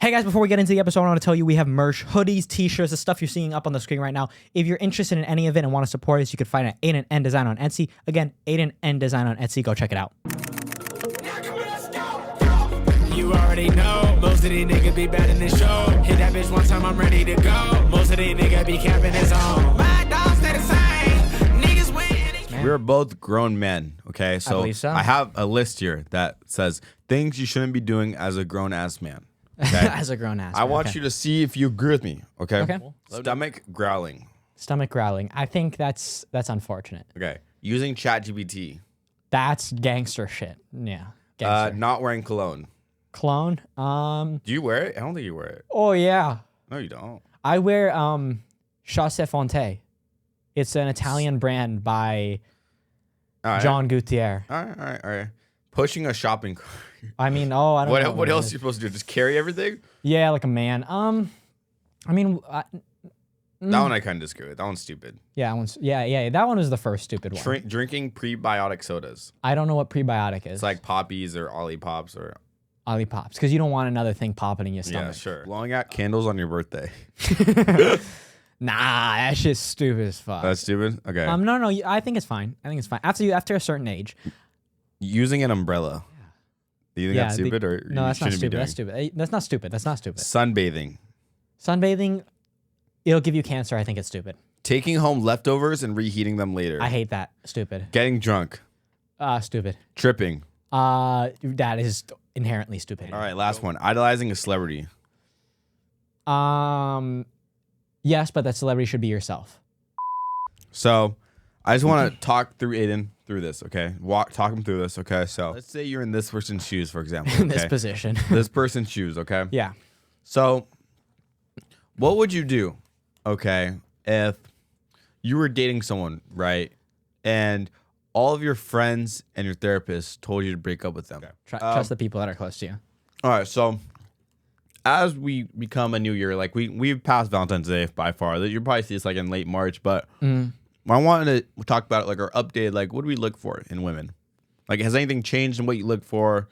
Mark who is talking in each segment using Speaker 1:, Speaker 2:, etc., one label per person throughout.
Speaker 1: Hey guys, before we get into the episode, I want to tell you we have merch, hoodies, t-shirts, the stuff you're seeing up on the screen right now. If you're interested in any of it and want to support us, you can find it at Aidan and Design on Etsy. Again, Aidan and Design on Etsy. Go check it out.
Speaker 2: You already know, most of these niggas be bad in the show. Hit that bitch one time, I'm ready to go. Most of these niggas be capping his own. My dogs stay the same. Niggas win.
Speaker 3: We're both grown men, okay?
Speaker 1: I believe so.
Speaker 3: I have a list here that says things you shouldn't be doing as a grown-ass man. Okay?
Speaker 1: As a grown-ass.
Speaker 3: I want you to see if you agree with me, okay?
Speaker 1: Okay.
Speaker 3: Stomach growling.
Speaker 1: Stomach growling. I think that's unfortunate.
Speaker 3: Okay. Using ChatGPT.
Speaker 1: That's gangster shit. Yeah. Gangster.
Speaker 3: Not wearing cologne.
Speaker 1: Clone.
Speaker 3: Do you wear it? I don't think you wear it.
Speaker 1: Oh yeah.
Speaker 3: No, you don't.
Speaker 1: I wear Chasse Fonte. It's an Italian brand by
Speaker 3: All right.
Speaker 1: John Gutierrez.
Speaker 3: All right. Pushing a shopping cart.
Speaker 1: I mean, I don't know.
Speaker 3: What
Speaker 1: it
Speaker 3: else
Speaker 1: is.
Speaker 3: are you supposed to do? Just carry everything?
Speaker 1: Yeah, like a man. I mean,
Speaker 3: That one I kind of disagree with. That one's stupid.
Speaker 1: yeah. That one was the first stupid one.
Speaker 3: Drinking prebiotic sodas.
Speaker 1: I don't know what prebiotic is.
Speaker 3: It's like Poppies or Ollipops or...
Speaker 1: Ollipops, because you don't want another thing popping in your stomach.
Speaker 3: Yeah, sure. Blowing out candles on your birthday.
Speaker 1: Nah, that shit's stupid as fuck.
Speaker 3: That's stupid? Okay.
Speaker 1: No, I think it's fine. After a certain age.
Speaker 3: Using an umbrella. Do you think that's stupid or
Speaker 1: no? That's not
Speaker 3: shouldn't be
Speaker 1: stupid.
Speaker 3: doing?
Speaker 1: That's stupid. That's not stupid. That's not stupid.
Speaker 3: Sunbathing.
Speaker 1: Sunbathing, it'll give you cancer. I think it's stupid.
Speaker 3: Taking home leftovers and reheating them later.
Speaker 1: I hate that. Stupid.
Speaker 3: Getting drunk.
Speaker 1: Stupid.
Speaker 3: Tripping.
Speaker 1: That is inherently stupid.
Speaker 3: All right, last one. Idolizing a celebrity.
Speaker 1: Yes, but that celebrity should be yourself.
Speaker 3: So, I just want to talk through Aidan through this, okay? Talk him through this, okay? So, let's say you're in this person's shoes, for example.
Speaker 1: In this position.
Speaker 3: This person's shoes, okay?
Speaker 1: Yeah.
Speaker 3: So, what would you do, okay, if you were dating someone, right, and all of your friends and your therapist told you to break up with them? Okay.
Speaker 1: Trust the people that are close to you.
Speaker 3: All right, so as we become a new year, like we've passed Valentine's Day by far. You'll probably see this like in late March, but I wanted to talk about it, like our update, like what do we look for in women? Like, has anything changed in what you look for?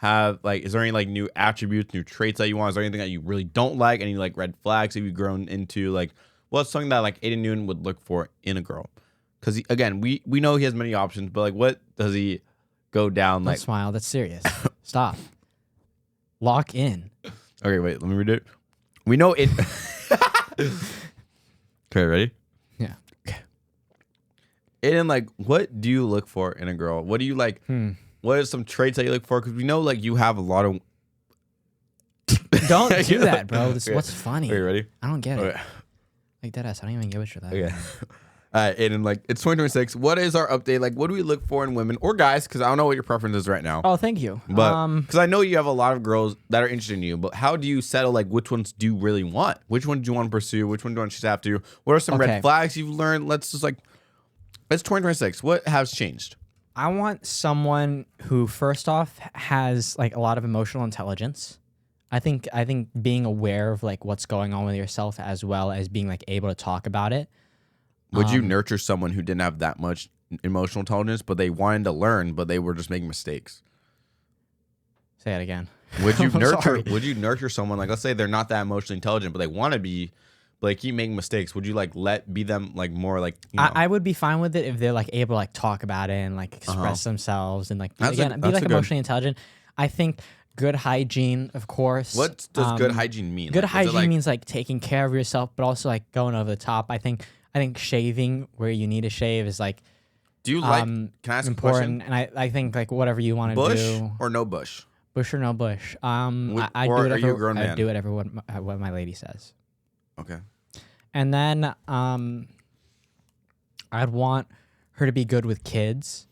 Speaker 3: Is there any like new attributes, new traits that you want? Is there anything that you really don't like? Any like red flags have you grown into? Like, what's something that like Aidan Noonan would look for in a girl? Because again, we know he has many options, but like, what does he go down?
Speaker 1: Don't smile. That's serious. Stop. Lock in.
Speaker 3: Okay, wait. Let me read it. We know it. Okay, ready?
Speaker 1: Yeah.
Speaker 3: Aidan, like, what do you look for in a girl? What do you like? What are some traits that you look for? Because we know like you have a lot of.
Speaker 1: Don't do that, bro. What's funny?
Speaker 3: Okay, ready?
Speaker 1: I don't get it.
Speaker 3: Okay.
Speaker 1: Like deadass. I don't even get what you're that.
Speaker 3: Okay. All right, Aidan, like, it's 2026. What is our update? Like, what do we look for in women or guys? Because I don't know what your preference is right now.
Speaker 1: Oh, thank you.
Speaker 3: But because I know you have a lot of girls that are interested in you, but how do you settle, like, which ones do you really want? Which one do you want to pursue? Which one do you want to chase after? What are some red flags you've learned? Let's just, like, it's 2026. What has changed?
Speaker 1: I want someone who, first off, has, like, a lot of emotional intelligence. I think being aware of, like, what's going on with yourself as well as being, like, able to talk about it.
Speaker 3: Would you nurture someone who didn't have that much emotional intelligence, but they wanted to learn, but they were just making mistakes?
Speaker 1: Say it again.
Speaker 3: Would you nurture?
Speaker 1: Sorry.
Speaker 3: Would you nurture someone, like, let's say they're not that emotionally intelligent, but they want to be, but they keep making mistakes? Would you like be them like more like? You know?
Speaker 1: I would be fine with it if they're like able to like talk about it and like express themselves and like be like emotionally intelligent. I think good hygiene, of course.
Speaker 3: What does good hygiene mean?
Speaker 1: Good hygiene means like taking care of yourself, but also like going over the top. I think shaving where you need to shave is like.
Speaker 3: Do you like? Can I ask
Speaker 1: important?
Speaker 3: a question?
Speaker 1: And I think like whatever you want to do.
Speaker 3: Bush or no bush?
Speaker 1: Bush or no bush. I do
Speaker 3: are
Speaker 1: whatever.
Speaker 3: you a grown man?
Speaker 1: I do whatever what my lady says.
Speaker 3: Okay.
Speaker 1: And then I'd want her to be good with kids.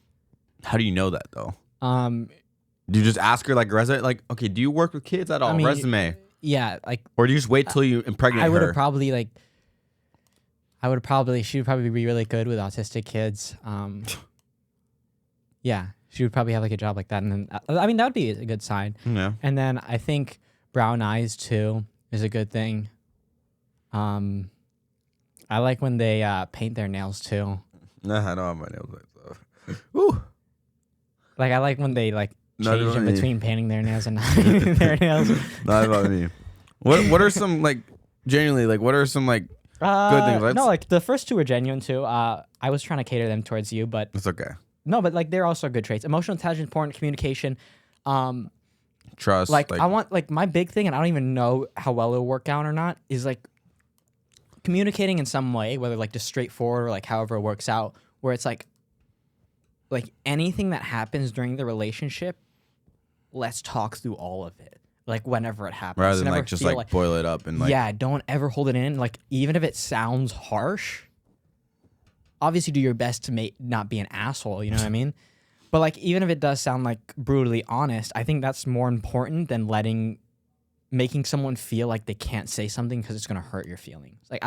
Speaker 3: How do you know that though?
Speaker 1: Do
Speaker 3: you just ask her like resume? Like, okay, do you work with kids at all?
Speaker 1: I mean,
Speaker 3: resume.
Speaker 1: Yeah, like.
Speaker 3: Or do you just wait till you impregnate her?
Speaker 1: She would probably be really good with autistic kids. Yeah, she would probably have like a job like that, and then I mean that would be a good sign.
Speaker 3: Yeah.
Speaker 1: And then I think brown eyes too is a good thing. I like when they paint their nails too.
Speaker 3: Nah, I don't have my nails like that. Woo.
Speaker 1: Like I like when they like
Speaker 3: Not
Speaker 1: change in
Speaker 3: me.
Speaker 1: between painting their nails and not painting their nails.
Speaker 3: Not about me. What are some like genuinely like what are some like good things?
Speaker 1: No, like the first two were genuine too. I was trying to cater them towards you, but
Speaker 3: It's okay.
Speaker 1: no, but like they're also good traits. Emotional intelligence, important communication.
Speaker 3: Trust.
Speaker 1: Like I want like my big thing, and I don't even know how well it'll work out or not, is like communicating in some way, whether like just straightforward or like however it works out, where it's like anything that happens during the relationship, let's talk through all of it. Like whenever it happens.
Speaker 3: rather than
Speaker 1: Never
Speaker 3: like just
Speaker 1: feel
Speaker 3: like boil it up and like
Speaker 1: yeah, don't ever hold it in. Like even if it sounds harsh, obviously do your best to not be an asshole, you know what I mean? But like even if it does sound like brutally honest, I think that's more important than making someone feel like they can't say something because it's gonna hurt your feelings. Like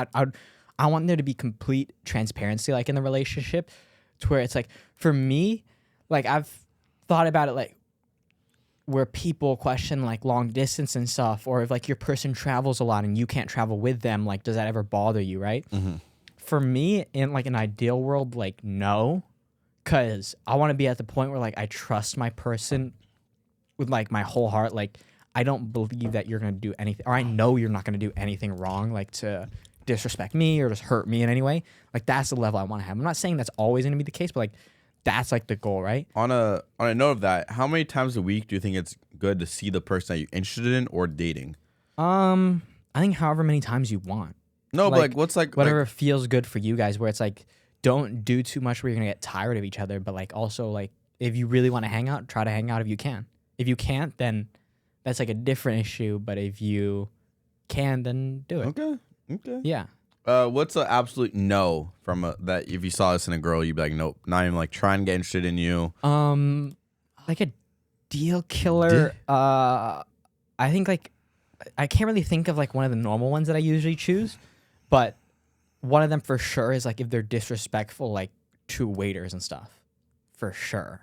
Speaker 1: I want there to be complete transparency like in the relationship, to where it's like for me, like I've thought about it like where people question like long distance and stuff, or if like your person travels a lot and you can't travel with them, like does that ever bother you, right?
Speaker 3: Mm-hmm.
Speaker 1: For me, in like an ideal world, like no, because I want to be at the point where like I trust my person with like my whole heart. Like I don't believe that you're gonna do anything, or I know you're not gonna do anything wrong, like to disrespect me or just hurt me in any way. Like that's the level I want to have. I'm not saying that's always gonna be the case, but like that's like the goal, right?
Speaker 3: On a note of that, how many times a week do you think it's good to see the person that you're interested in or dating?
Speaker 1: I think however many times you want.
Speaker 3: No, but like what's like
Speaker 1: whatever feels good for you guys, where it's like don't do too much where you're gonna get tired of each other, but like also like if you really want to hang out, try to hang out if you can. If you can't, then that's like a different issue, but if you can, then do it.
Speaker 3: Okay.
Speaker 1: Yeah.
Speaker 3: What's an absolute no from that if you saw this in a girl, you'd be like, nope, not even like trying to get interested in you.
Speaker 1: Like a deal killer. I think like I can't really think of like one of the normal ones that I usually choose, but one of them for sure is like if they're disrespectful like to waiters and stuff, for sure.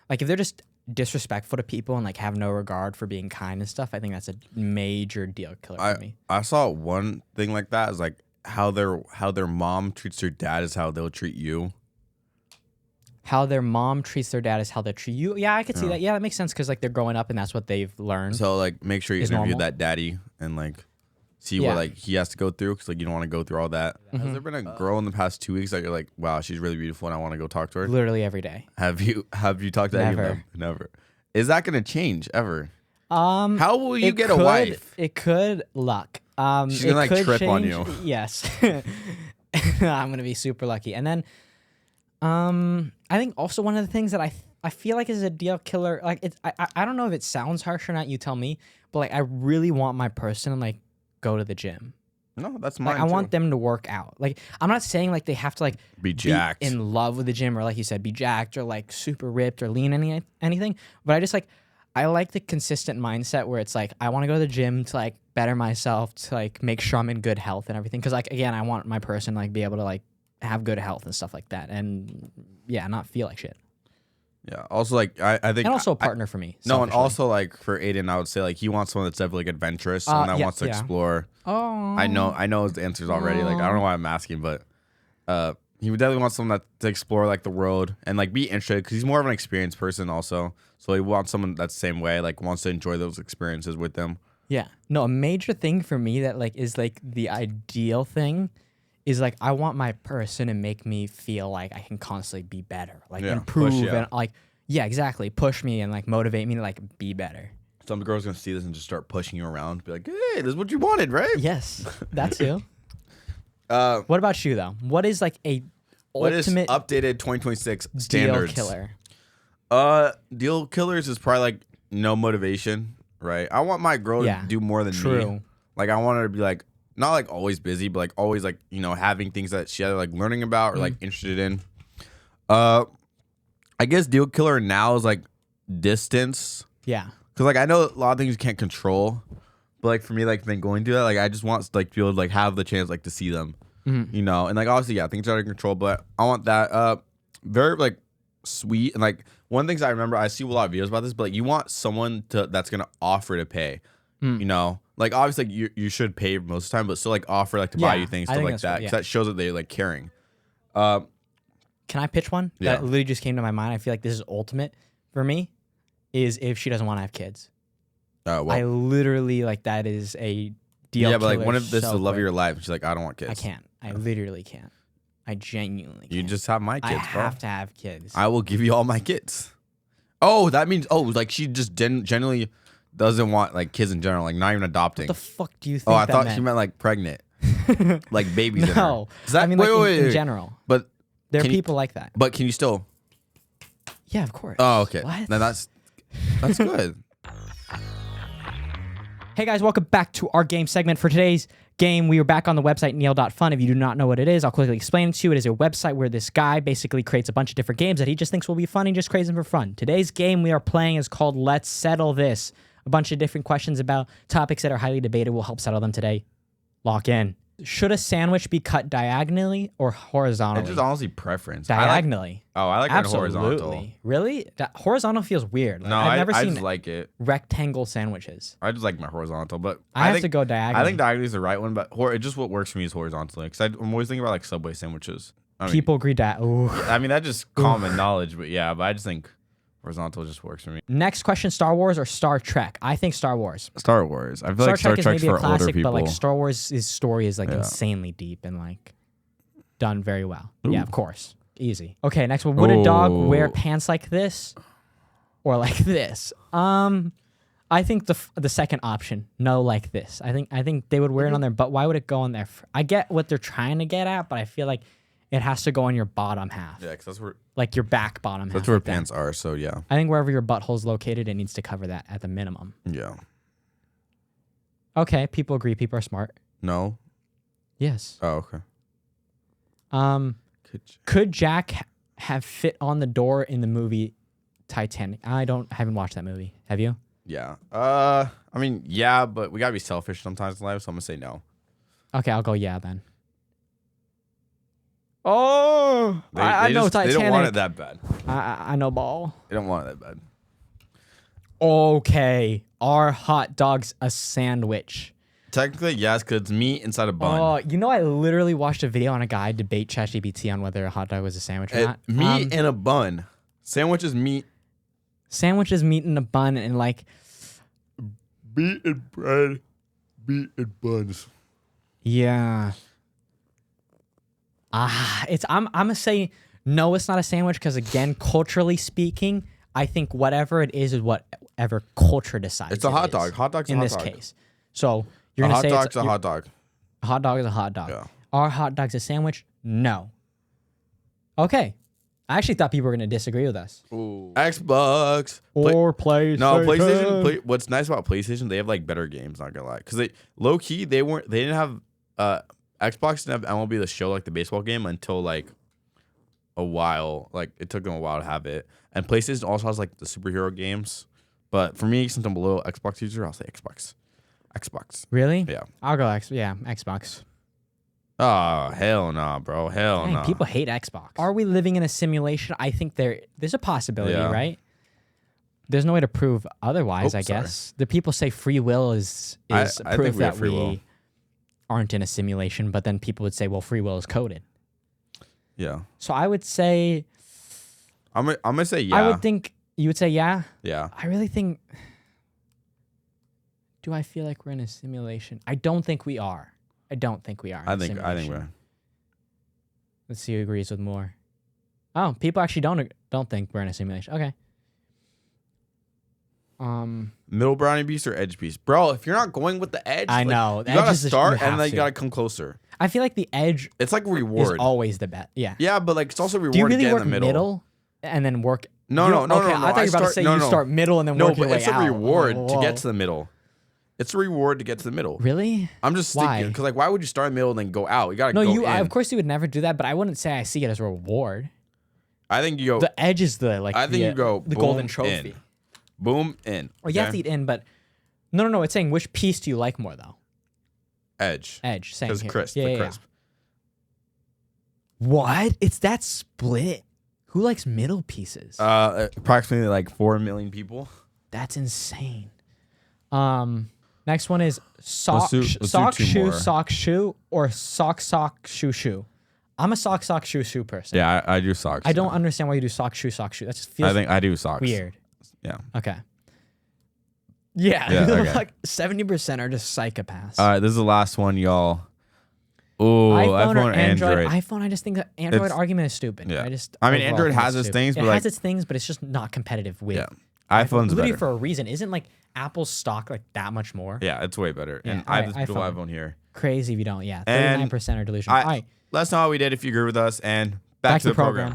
Speaker 1: Like if they're just disrespectful to people and like have no regard for being kind and stuff, I think that's a major deal killer for me.
Speaker 3: I saw one thing like that is like how their mom treats their dad is how they'll treat you.
Speaker 1: How their mom treats their dad is how they treat you. Yeah, I could see that. Yeah, that makes sense because like they're growing up and that's what they've learned.
Speaker 3: So like make sure you interview
Speaker 1: normal.
Speaker 3: that daddy and like see what like he has to go through because like you don't want to go through all that. Has there been a girl in the past 2 weeks that you're like, wow, she's really beautiful and I want to go talk to her?
Speaker 1: Literally every day.
Speaker 3: Have you talked to any of them? Never. Is that gonna change ever? How will you get a wife?
Speaker 1: It could luck.
Speaker 3: She's gonna like trip on you.
Speaker 1: Yes. I'm gonna be super lucky. And then I think also one of the things that I feel like is a deal killer, like it's I don't know if it sounds harsh or not, you tell me, but like I really want my person to like go to the gym.
Speaker 3: No, that's mine.
Speaker 1: Like I want them to work out. Like I'm not saying like they have to like
Speaker 3: be jacked,
Speaker 1: be in love with the gym, or like you said, be jacked or like super ripped or lean anything. But I just like I like the consistent mindset where it's like I want to go to the gym to like better myself, to like make sure I'm in good health and everything. Because like again, I want my person to like be able to like have good health and stuff like that, and yeah, not feel like shit.
Speaker 3: Yeah. Also, like I think,
Speaker 1: and also a partner for me.
Speaker 3: No, and also like for Aidan, I would say like he wants someone that's definitely like adventurous, someone that wants to explore.
Speaker 1: Oh,
Speaker 3: I know his answers already. Like I don't know why I'm asking, but he would definitely want someone to explore like the world and like be interested because he's more of an experienced person also. So he wants someone that's the same way, like wants to enjoy those experiences with them.
Speaker 1: Yeah. No, a major thing for me that like is like the ideal thing is like I want my person to make me feel like I can constantly be better, like improve and like exactly, push me and like motivate me to like be better.
Speaker 3: Some girls gonna see this and just start pushing you around, be like, "Hey, this is what you wanted, right?"
Speaker 1: Yes, that too. What about you though? What is like a ultimate
Speaker 3: updated 2026 standards?
Speaker 1: Deal killer.
Speaker 3: Deal killers is probably like no motivation, right? I want my girl to do more than me. Like I want her to be like not like always busy, but like always like having things that she either like learning about or like interested in. I guess deal killer now is like distance.
Speaker 1: Yeah.
Speaker 3: Because like I know a lot of things you can't control, but like for me, like then going through that, like I just want like to be able to like have the chance like to see them, and like obviously things are out of control, but I want that very like sweet and like one of the things I remember I see a lot of videos about this, but like you want someone that's gonna offer to pay, like obviously like, you should pay most of the time, but still like offer like to buy you things stuff like that because that shows that they're like caring.
Speaker 1: Can I pitch one that literally just came to my mind? I feel like this is ultimate for me. Is if she doesn't want to have kids.
Speaker 3: Well.
Speaker 1: I literally like that is a ideal
Speaker 3: Yeah, but like,
Speaker 1: killer
Speaker 3: what if this is
Speaker 1: so
Speaker 3: the love of
Speaker 1: quick.
Speaker 3: your life? She's like, I don't want kids.
Speaker 1: I can't. I literally can't. I genuinely can't.
Speaker 3: You just have my kids,
Speaker 1: I
Speaker 3: bro.
Speaker 1: have to have kids.
Speaker 3: I will give you all my kids. Oh, that means like she just generally doesn't want like kids in general, like not even adopting.
Speaker 1: What the fuck do you think?
Speaker 3: Oh, I
Speaker 1: that
Speaker 3: thought
Speaker 1: meant?
Speaker 3: she meant like pregnant, like babies. In her.
Speaker 1: No,
Speaker 3: Is that,
Speaker 1: I mean
Speaker 3: wait,
Speaker 1: like
Speaker 3: wait,
Speaker 1: in
Speaker 3: wait.
Speaker 1: general.
Speaker 3: But
Speaker 1: There are
Speaker 3: can you-
Speaker 1: people like that.
Speaker 3: but can you still?
Speaker 1: Yeah, of course.
Speaker 3: Oh, okay.
Speaker 1: What?
Speaker 3: Then that's good.
Speaker 1: Hey guys, welcome back to our game segment. For today's game, we are back on the website neil.fun. If you do not know what it is, I'll quickly explain it to you. It is a website where this guy basically creates a bunch of different games that he just thinks will be fun. He just creates them for fun. Today's game we are playing is called Let's Settle This. A bunch of different questions about topics that are highly debated. We'll help settle them today. Lock in. Should a sandwich be cut diagonally or horizontally?
Speaker 3: It's just honestly preference.
Speaker 1: Diagonally.
Speaker 3: I like it
Speaker 1: Absolutely.
Speaker 3: horizontal.
Speaker 1: Really? That horizontal feels weird. Like,
Speaker 3: No,
Speaker 1: I've never
Speaker 3: I
Speaker 1: seen
Speaker 3: just like it.
Speaker 1: rectangle sandwiches.
Speaker 3: I just like my horizontal, but
Speaker 1: I have
Speaker 3: think,
Speaker 1: to go diagonally.
Speaker 3: I think diagonally is the right one, but it just what works for me is horizontally. Because I'm always thinking about like Subway sandwiches. I mean,
Speaker 1: People agree that. Ooh.
Speaker 3: I mean, that's just common knowledge, but yeah, but I just think horizontal just works for me.
Speaker 1: Next question: Star Wars or Star Trek? I think Star Wars.
Speaker 3: Star Wars. I feel
Speaker 1: Star
Speaker 3: like Star
Speaker 1: Trek is
Speaker 3: Trek's
Speaker 1: maybe a
Speaker 3: for older
Speaker 1: classic,
Speaker 3: people.
Speaker 1: but like Star Wars' story is like
Speaker 3: Yeah.
Speaker 1: insanely deep and like done very well. Yeah, of course, easy. Okay, next one: would a dog wear
Speaker 3: Ooh.
Speaker 1: pants like this or like this? I think the second option, no, like this. I think they would wear it on their butt. Why would it go on their? I get what they're trying to get at, but I feel like it has to go on your bottom half,
Speaker 3: Yeah, because
Speaker 1: like your back bottom half.
Speaker 3: that's where
Speaker 1: like that.
Speaker 3: pants are. So yeah,
Speaker 1: I think wherever your butthole is located, it needs to cover that at the minimum.
Speaker 3: yeah.
Speaker 1: Okay, people agree. People are smart.
Speaker 3: No.
Speaker 1: Yes.
Speaker 3: Oh, okay.
Speaker 1: Could Jack have fit on the door in the movie Titanic? I haven't watched that movie. Have you?
Speaker 3: Yeah. I mean, yeah, but we gotta be selfish sometimes in life, so I'm gonna say no.
Speaker 1: Okay, I'll go yeah then. Oh, I know Titanic.
Speaker 3: They don't want it that bad.
Speaker 1: I know ball.
Speaker 3: They don't want it that bad.
Speaker 1: Okay, are hot dogs a sandwich?
Speaker 3: Technically, yes, because it's meat inside a bun.
Speaker 1: Oh, you know, I literally watched a video on a guy debate ChatGPT on whether a hot dog was a sandwich or not.
Speaker 3: Meat in a bun. Sandwich is meat.
Speaker 1: Sandwich is meat in a bun, and like,
Speaker 3: Meat and bread. Meat and buns.
Speaker 1: yeah. I'm gonna say no, it's not a sandwich because again, culturally speaking, I think whatever it is whatever culture decides.
Speaker 3: It's a
Speaker 1: it
Speaker 3: hot
Speaker 1: is
Speaker 3: dog. Hot dog's a
Speaker 1: in
Speaker 3: hot
Speaker 1: this
Speaker 3: dog.
Speaker 1: case. So you're
Speaker 3: A
Speaker 1: gonna
Speaker 3: hot
Speaker 1: say
Speaker 3: dog's a hot dog.
Speaker 1: a hot dog is a hot dog.
Speaker 3: Yeah.
Speaker 1: Are hot dogs a sandwich? No. Okay. I actually thought people were gonna disagree with us.
Speaker 3: Ooh. Xbox.
Speaker 1: Or PlayStation.
Speaker 3: No, PlayStation. What's nice about PlayStation, they have like better games. Not gonna lie, because they low key they didn't have Xbox didn't have MLB The Show, like the baseball game, until like a while. Like it took them a while to have it. And PlayStation also has like the superhero games. But for me, since I'm a little Xbox user, I'll say Xbox. Xbox.
Speaker 1: Really?
Speaker 3: Yeah.
Speaker 1: I'll go Xbox.
Speaker 3: Oh hell no, bro. Hell
Speaker 1: Dang,
Speaker 3: no.
Speaker 1: people hate Xbox. Are we living in a simulation? I think there's a possibility,
Speaker 3: Yeah.
Speaker 1: right? There's no way to prove otherwise,
Speaker 3: Oh,
Speaker 1: I
Speaker 3: sorry.
Speaker 1: guess. The people say free will is
Speaker 3: I
Speaker 1: proof
Speaker 3: think we have
Speaker 1: that
Speaker 3: free will.
Speaker 1: we aren't in a simulation, but then people would say, well, free will is coded.
Speaker 3: Yeah.
Speaker 1: So I would say
Speaker 3: I'm gonna say yeah.
Speaker 1: I would think you would say yeah.
Speaker 3: Yeah.
Speaker 1: I really think do I feel like we're in a simulation? I don't think we are. I don't think we are.
Speaker 3: I
Speaker 1: in a
Speaker 3: think
Speaker 1: simulation.
Speaker 3: we're.
Speaker 1: Let's see who agrees with more. Oh, people actually don't think we're in a simulation. Okay.
Speaker 3: Middle brownie piece or edge piece, bro. If you're not going with the edge,
Speaker 1: I
Speaker 3: like,
Speaker 1: know.
Speaker 3: you
Speaker 1: The
Speaker 3: gotta
Speaker 1: edge is
Speaker 3: start
Speaker 1: you have
Speaker 3: and then
Speaker 1: to.
Speaker 3: you gotta come closer.
Speaker 1: I feel like the edge
Speaker 3: It's like
Speaker 1: is
Speaker 3: reward.
Speaker 1: always the bet. Yeah.
Speaker 3: Yeah, but like it's also reward
Speaker 1: Do you
Speaker 3: to
Speaker 1: really
Speaker 3: get
Speaker 1: work
Speaker 3: in the middle.
Speaker 1: and then work?
Speaker 3: No,
Speaker 1: you
Speaker 3: no,
Speaker 1: don't-
Speaker 3: no,
Speaker 1: okay,
Speaker 3: no,
Speaker 1: I
Speaker 3: no.
Speaker 1: thought you were about to say you start middle and then
Speaker 3: No,
Speaker 1: work your
Speaker 3: but
Speaker 1: way
Speaker 3: it's
Speaker 1: out.
Speaker 3: a reward
Speaker 1: Oh,
Speaker 3: to
Speaker 1: whoa.
Speaker 3: get to the middle. It's a reward to get to the middle.
Speaker 1: Really?
Speaker 3: I'm just
Speaker 1: Why?
Speaker 3: thinking because like why would you start in the middle and then go out? You gotta
Speaker 1: No,
Speaker 3: go
Speaker 1: you.
Speaker 3: in.
Speaker 1: Of course, you would never do that. But I wouldn't say I see it as a reward.
Speaker 3: I think you go.
Speaker 1: The edge is the like.
Speaker 3: I think you go
Speaker 1: the
Speaker 3: boom,
Speaker 1: golden trophy.
Speaker 3: in. Boom in.
Speaker 1: Well, you have to
Speaker 3: okay?
Speaker 1: eat in, but no. It's saying which piece do you like more though?
Speaker 3: Edge.
Speaker 1: Edge. Same
Speaker 3: Because
Speaker 1: here.
Speaker 3: crisp.
Speaker 1: Yeah,
Speaker 3: the
Speaker 1: yeah, yeah.
Speaker 3: crisp.
Speaker 1: What? It's that split. Who likes middle pieces?
Speaker 3: Approximately like 4 million people.
Speaker 1: That's insane. Next one is
Speaker 3: Let's do
Speaker 1: sock
Speaker 3: two
Speaker 1: shoe
Speaker 3: more.
Speaker 1: sock shoe or sock shoe shoe. I'm a sock shoe shoe person.
Speaker 3: Yeah, I do socks.
Speaker 1: I don't understand why you do sock shoe. That just feels
Speaker 3: I think I do socks.
Speaker 1: weird.
Speaker 3: Yeah.
Speaker 1: Okay. Yeah,
Speaker 3: Yeah, okay.
Speaker 1: like 70% are just psychopaths.
Speaker 3: All right, this is the last one, y'all. Oh,
Speaker 1: iPhone or
Speaker 3: iPhone, Android.
Speaker 1: iPhone, I just think the Android
Speaker 3: It's-
Speaker 1: argument is stupid.
Speaker 3: yeah.
Speaker 1: I mean,
Speaker 3: Android has its things, but
Speaker 1: it
Speaker 3: like,
Speaker 1: has its things, but it's just not competitive with.
Speaker 3: yeah, iPhone's
Speaker 1: literally
Speaker 3: better.
Speaker 1: for a reason. Isn't like Apple's stock like that much more?
Speaker 3: Yeah, it's way better.
Speaker 1: Yeah,
Speaker 3: And
Speaker 1: all
Speaker 3: I
Speaker 1: right,
Speaker 3: have this dual
Speaker 1: iPhone.
Speaker 3: iPhone here.
Speaker 1: Crazy if you don't. Yeah,
Speaker 3: And
Speaker 1: 39% are delusional. All right,
Speaker 3: Let us know how we did if you agree with us. And back to the program.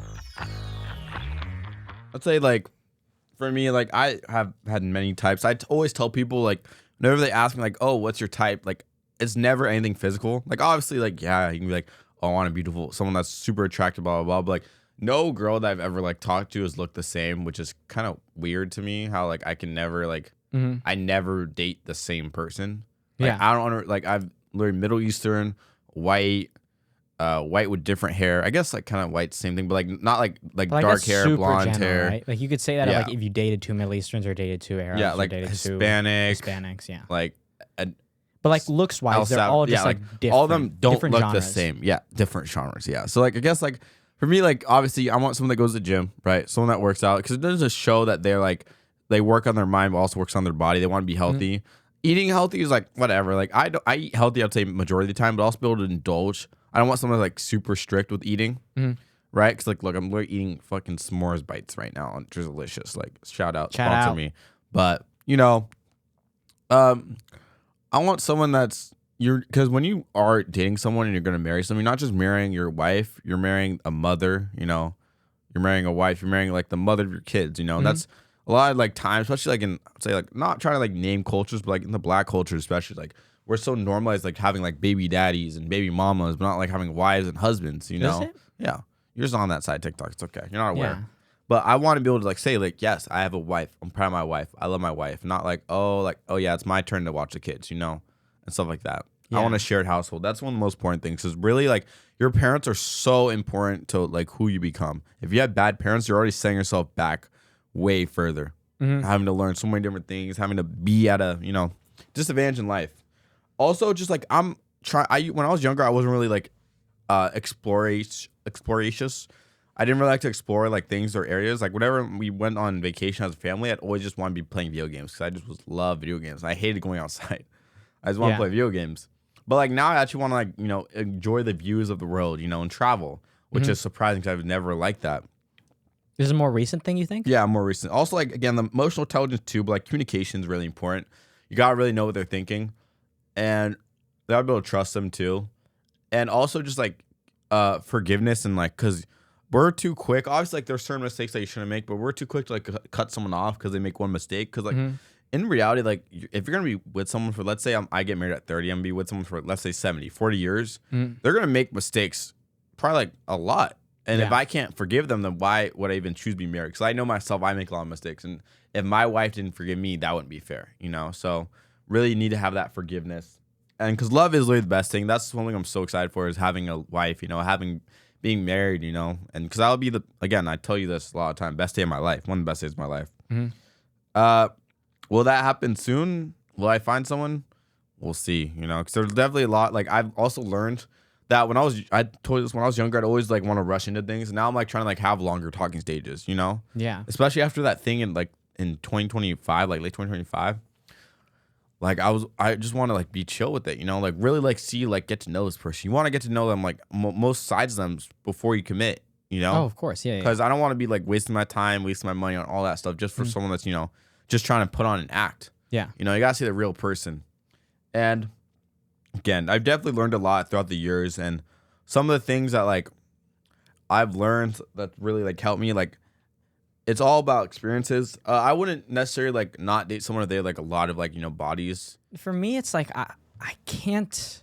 Speaker 3: I'd say like, for me, like I have had many types. Always tell people like, whenever they ask me like, oh, what's your type? Like, it's never anything physical. Like, obviously, like, yeah, you can be like, oh, I want a beautiful, someone that's super attractive, blah, blah, blah. But like, no girl that I've ever like talked to has looked the same, which is kind of weird to me. How like I can never like, I never date the same person. Like,
Speaker 1: Yeah.
Speaker 3: I don't like I've learned Middle Eastern, white, white with different hair. I guess like kind of white, same thing, but like not like
Speaker 1: But,
Speaker 3: dark
Speaker 1: that's
Speaker 3: hair,
Speaker 1: super
Speaker 3: blonde
Speaker 1: general,
Speaker 3: hair.
Speaker 1: right? Like you could say that
Speaker 3: Yeah.
Speaker 1: like if you dated two Middle Easterns or dated two Arabs,
Speaker 3: Yeah,
Speaker 1: or
Speaker 3: like
Speaker 1: dated
Speaker 3: Hispanic,
Speaker 1: two Hispanics, yeah.
Speaker 3: like
Speaker 1: But like looks wise, they're all just like different.
Speaker 3: all of them don't
Speaker 1: different
Speaker 3: look
Speaker 1: genres.
Speaker 3: the same. Yeah, different genres. Yeah. So like I guess like for me, like obviously I want someone that goes to the gym, right? Someone that works out because it doesn't just show that they're like they work on their mind but also works on their body. They want to be healthy. Eating healthy is like whatever. Like I eat healthy, I'd say majority of the time, but also be able to indulge. I don't want someone like super strict with eating, right? Because like look, I'm literally eating fucking s'mores bites right now, which is delicious. Like shout out, sponsor me. But you know, I want someone that's because when you are dating someone and you're gonna marry someone, you're not just marrying your wife, you're marrying a mother, you know, you're marrying a wife, you're marrying like the mother of your kids, you know, and that's a lot of like times, especially like in say like not trying to like name cultures, but like in the black culture especially, like we're so normalized like having like baby daddies and baby mamas, but not like having wives and husbands, you know.
Speaker 1: Is it?
Speaker 3: Yeah. You're just on that side TikTok. It's okay. You're not aware.
Speaker 1: Yeah.
Speaker 3: But I want to be able to like say like, yes, I have a wife. I'm proud of my wife. I love my wife. Not like, oh yeah, it's my turn to watch the kids, you know, and stuff like that. I
Speaker 1: Yeah.
Speaker 3: want a shared household. That's one of the most important things. Because really, like, your parents are so important to like who you become. If you have bad parents, you're already setting yourself back way further. Having to learn so many different things, having to be at a disadvantage in life. Also, just like when I was younger, I wasn't really like exploracious. I didn't really like to explore like things or areas. Like whenever we went on vacation as a family, I'd always just want to be playing video games because I just love video games. I hated going outside. I just want to play video games. But like now I actually want to like, enjoy the views of the world, and travel, which is surprising because I've never liked that.
Speaker 1: This is a more recent thing, you think?
Speaker 3: Yeah, more recent. Also, like, again, the emotional intelligence too, but like communication is really important. You got to really know what they're thinking and you got to be able to trust them too. And also just like forgiveness and like, because we're too quick. Obviously, like there's certain mistakes that you shouldn't make, but we're too quick to like cut someone off because they make one mistake. Because like in reality, like if you're going to be with someone for, let's say I get married at 30, I'm going to be with someone for, let's say 70, 40 years, they're going to make mistakes probably like a lot. And if I can't forgive them, then why would I even choose to be married? Because I know myself, I make a lot of mistakes. And if my wife didn't forgive me, that wouldn't be fair, So really you need to have that forgiveness. And because love is literally the best thing. That's one thing I'm so excited for is having a wife, being married, and because I'll be again, I tell you this a lot of time, best day of my life. One of the best days of my life. Will that happen soon? Will I find someone? We'll see, because there's definitely a lot. Like I've also learned that I told you this when I was younger, I'd always like want to rush into things. And now I'm like trying to like have longer talking stages,
Speaker 1: Yeah.
Speaker 3: Especially after that thing in 2025, like late 2025. Like I just want to like be chill with it, like really like see, like get to know this person. You want to get to know them, like most sides of them before you commit,
Speaker 1: Oh, of course. Yeah.
Speaker 3: Because I don't want to be like wasting my time, wasting my money on all that stuff just for someone that's, just trying to put on an act.
Speaker 1: Yeah.
Speaker 3: You got to see the real person. And again, I've definitely learned a lot throughout the years, and some of the things that like I've learned that really like helped me, like it's all about experiences. I wouldn't necessarily like not date someone if they had like a lot of like bodies.
Speaker 1: For me, it's like I can't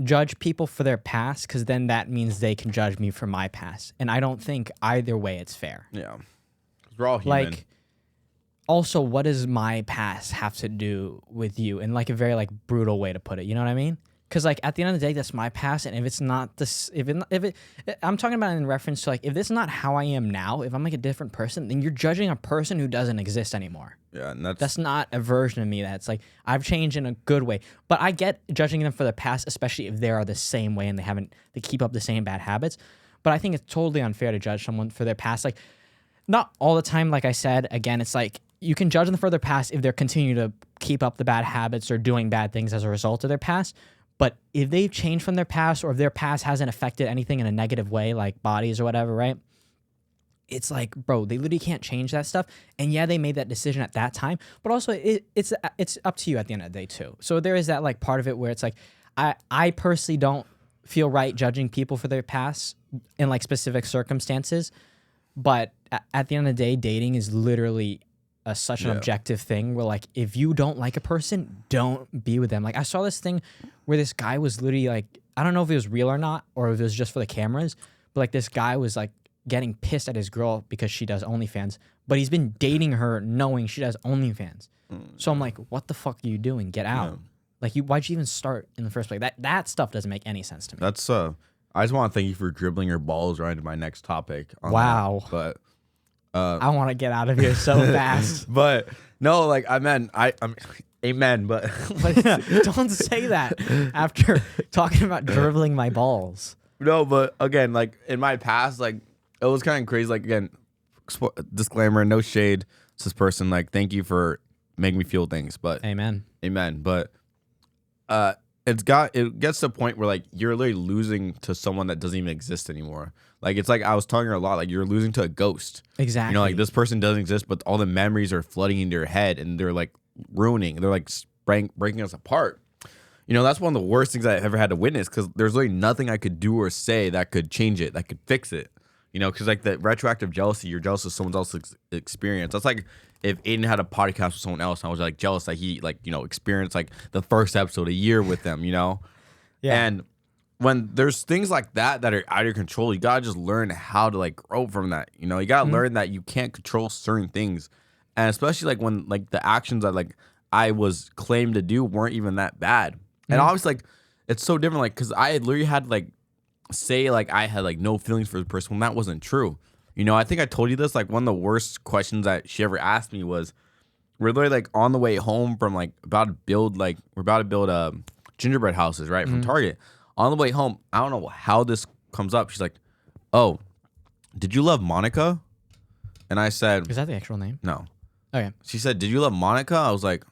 Speaker 1: judge people for their past because then that means they can judge me for my past, and I don't think either way it's fair.
Speaker 3: Yeah, 'cause we're all human.
Speaker 1: Like, also, what does my past have to do with you? In like a very like brutal way to put it, you know what I mean? Because like at the end of the day, that's my past, and if it's not this, I'm talking about it in reference to like if this is not how I am now, if I'm like a different person, then you're judging a person who doesn't exist anymore.
Speaker 3: Yeah, and
Speaker 1: That's not a version of me that's like I've changed in a good way. But I get judging them for their past, especially if they are the same way and they keep up the same bad habits. But I think it's totally unfair to judge someone for their past. Like, not all the time, like I said, again, it's like you can judge them for their past if they're continuing to keep up the bad habits or doing bad things as a result of their past. But if they've changed from their past, or if their past hasn't affected anything in a negative way, like bodies or whatever, right? It's like, bro, they literally can't change that stuff. And yeah, they made that decision at that time, but also it's up to you at the end of the day too. So there is that like part of it where it's like, I personally don't feel right judging people for their past in like specific circumstances. But at the end of the day, dating is literally such an objective thing where like, if you don't like a person, don't be with them. Like I saw this thing where this guy was literally like, I don't know if it was real or not, or if it was just for the cameras, but like this guy was like getting pissed at his girl because she does OnlyFans, but he's been dating her knowing she does OnlyFans. So I'm like, what the fuck are you doing? Get out. Yeah. Like, why'd you even start in the first place? That stuff doesn't make any sense to me.
Speaker 3: That's I just want to thank you for dribbling your balls right into my next topic.
Speaker 1: Wow.
Speaker 3: But
Speaker 1: I want to get out of here so fast.
Speaker 3: But no, like I'm amen. But
Speaker 1: don't say that after talking about dribbling my balls.
Speaker 3: No, but again, like in my past, like it was kind of crazy. Like again, disclaimer, no shade to this person. Like, thank you for making me feel things. But
Speaker 1: amen.
Speaker 3: But it gets to a point where like you're literally losing to someone that doesn't even exist anymore. Like it's like I was telling her a lot, like you're losing to a ghost.
Speaker 1: Exactly.
Speaker 3: You know, like this person doesn't exist, but all the memories are flooding into your head and they're like ruining, they're like breaking us apart. You know, that's one of the worst things I've ever had to witness, because there's really nothing I could do or say that could change it, that could fix it. You know, because like the retroactive jealousy, you're jealous of someone else's experience. That's like if Aidan had a podcast with someone else and I was like jealous that he like, you know, experienced like the first episode a year with them, you know? Yeah. And when there's things like that that are out of your control, you gotta just learn how to like grow from that. You know, you gotta learn that you can't control certain things. And especially like when like the actions that like I was claimed to do weren't even that bad. And obviously like it's so different, like because I had literally had like say like I had like no feelings for the person when that wasn't true. You know, I think I told you this, like one of the worst questions that she ever asked me was, we're literally like on the way home from like we're about to build gingerbread houses, right, from Target. On the way home, I don't know how this comes up. She's like, "Oh, did you love Monica?" And I said,
Speaker 1: "Is that the actual name?"
Speaker 3: No.
Speaker 1: Okay.
Speaker 3: She said, "Did you love Monica?" I was like,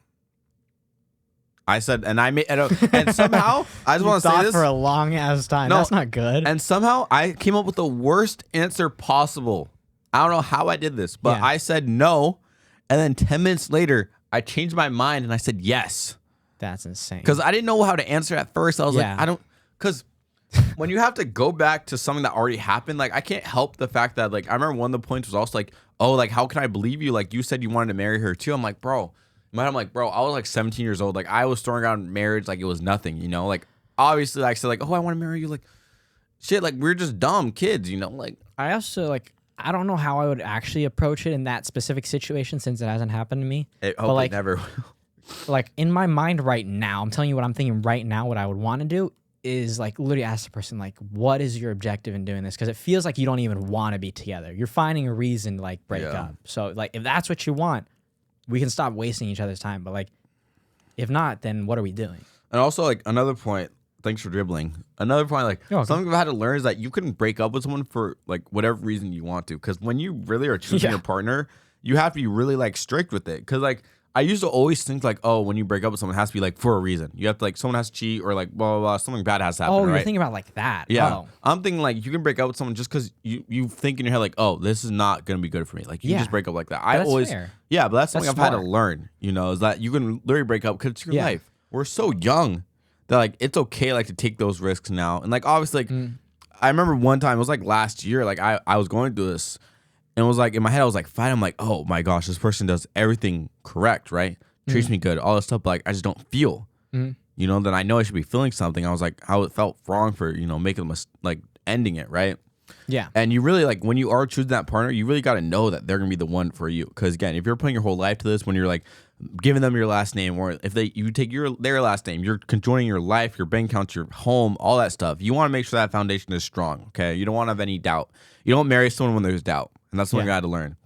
Speaker 3: I said, and I made, and somehow I just want to say this
Speaker 1: for a long ass time. No, that's not good.
Speaker 3: And somehow I came up with the worst answer possible. I don't know how I did this, but I said no, and then 10 minutes later I changed my mind and I said yes.
Speaker 1: That's insane.
Speaker 3: Because I didn't know how to answer at first. I was like, I don't, because when you have to go back to something that already happened, like I can't help the fact that like I remember one of the points was also like, oh, like how can I believe you? Like you said you wanted to marry her too. I'm like, bro. I'm like, bro, I was like 17 years old. Like I was throwing around marriage like it was nothing, you know? Like obviously like I said like, oh, I want to marry you. Like shit, like we're just dumb kids, you know? Like
Speaker 1: I also like, I don't know how I would actually approach it in that specific situation since it hasn't happened to me.
Speaker 3: It hopefully never will.
Speaker 1: Like in my mind right now, I'm telling you what I'm thinking right now, what I would want to do is like literally ask the person like, what is your objective in doing this? Because it feels like you don't even want to be together. You're finding a reason to like break up. So like if that's what you want, we can stop wasting each other's time. But like, if not, then what are we doing? And
Speaker 3: also like another point, thanks for dribbling. Another point, like something I've had to learn is that you can break up with someone for like whatever reason you want to. Because when you really are choosing your partner, you have to be really like strict with it. Because like I used to always think like, oh, when you break up with someone, it has to be like for a reason. You have to like someone has to cheat or like blah blah blah. Something bad has to happen.
Speaker 1: Oh, you're
Speaker 3: right?
Speaker 1: thinking about like that.
Speaker 3: Yeah,
Speaker 1: oh.
Speaker 3: I'm thinking like you can break up with someone just because you think in your head like, oh, this is not gonna be good for me. Like you just break up like that. I always
Speaker 1: fair.
Speaker 3: Yeah, but that's something I've
Speaker 1: smart.
Speaker 3: had to learn. You know, is that you can literally break up because it's your life. We're so young that like it's okay like to take those risks now. And like obviously like I remember one time it was like last year like I was going through this and it was like in my head I was like fine. I'm like, oh my gosh, this person does everything correct, right? Treats me good, all this stuff, but like I just don't feel. You know, then I know I should be feeling something. I was like, how it felt wrong for, you know, making them like ending it, right?
Speaker 1: Yeah.
Speaker 3: And you really like when you are choosing that partner, you really got to know that they're gonna be the one for you. Because again, if you're putting your whole life to this, when you're like giving them your last name, or if you take their last name, you're conjoining your life, your bank accounts, your home, all that stuff. You want to make sure that foundation is strong. Okay, you don't want to have any doubt. You don't marry someone when there's doubt, and that's something I had to learn.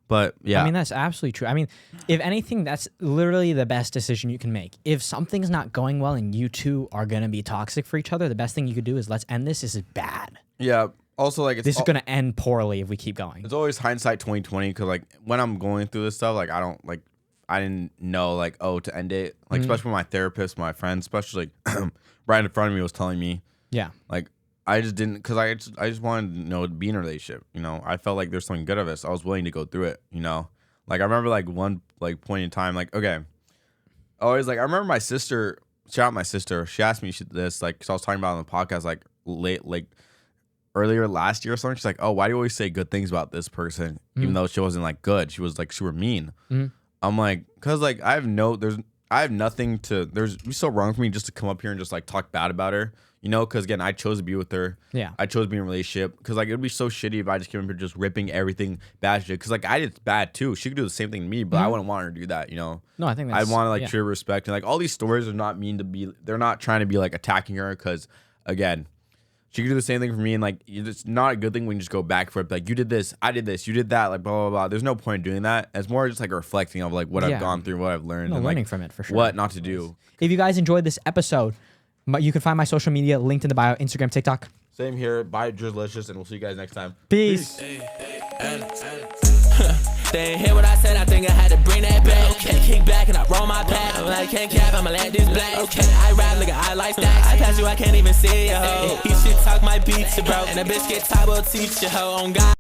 Speaker 3: But yeah,
Speaker 1: I mean, that's absolutely true. I mean, if anything, that's literally the best decision you can make. If something's not going well and you two are going to be toxic for each other, the best thing you could do is let's end this. This is bad.
Speaker 3: Yeah. also like
Speaker 1: this is gonna end poorly if we keep going.
Speaker 3: It's always hindsight 2020 because like when I'm going through this stuff, like I didn't know like to end it, like especially with my therapist, my friends, especially like right in front of me was telling me,
Speaker 1: yeah,
Speaker 3: like I just didn't, because I just wanted to be in a relationship, I felt like there's something good of it, so I was willing to go through it, like I remember like one like point in time, like okay, always like I remember my sister, shout out my sister, she asked me this, like, because I was talking about it on the podcast like earlier last year or something. She's like, oh, why do you always say good things about this person even though she wasn't like good, she was like super mean. I'm like, because like I have nothing to, it'd be so wrong for me just to come up here and just like talk bad about her, because again, I chose to be with her. Yeah. I chose to be in a relationship because like it would be so shitty if I just came up here just ripping everything bad shit. Because like I did bad too. She could do the same thing to me, but I wouldn't want her to do that, No, I think that's, I want to like treat her respect. And like all these stories are not mean to be, they're not trying to be like attacking her because again, she could do the same thing for me, and like it's not a good thing when you just go back for it. Like you did this, I did this, you did that, like blah blah blah. There's no point in doing that. It's more just like reflecting of like what I've gone through, what I've learned, and
Speaker 1: learning
Speaker 3: like,
Speaker 1: from it for sure.
Speaker 3: What not to do.
Speaker 1: If you guys enjoyed this episode, you can find my social media linked in the bio: Instagram, TikTok.
Speaker 3: Same here. Bye, Drizzlicious, and we'll see you guys next time.
Speaker 1: Peace.
Speaker 2: They ain't hear what I said, I think I had to bring that back. Okay, kick back and I roll my pack. I'm like, can't cap, I'ma let this black. Okay, I rap like I like stacks. I pass you, I can't even see ya, ho. He shit talk my beats, bro. And a bitch get top, will teach you, ho. On God.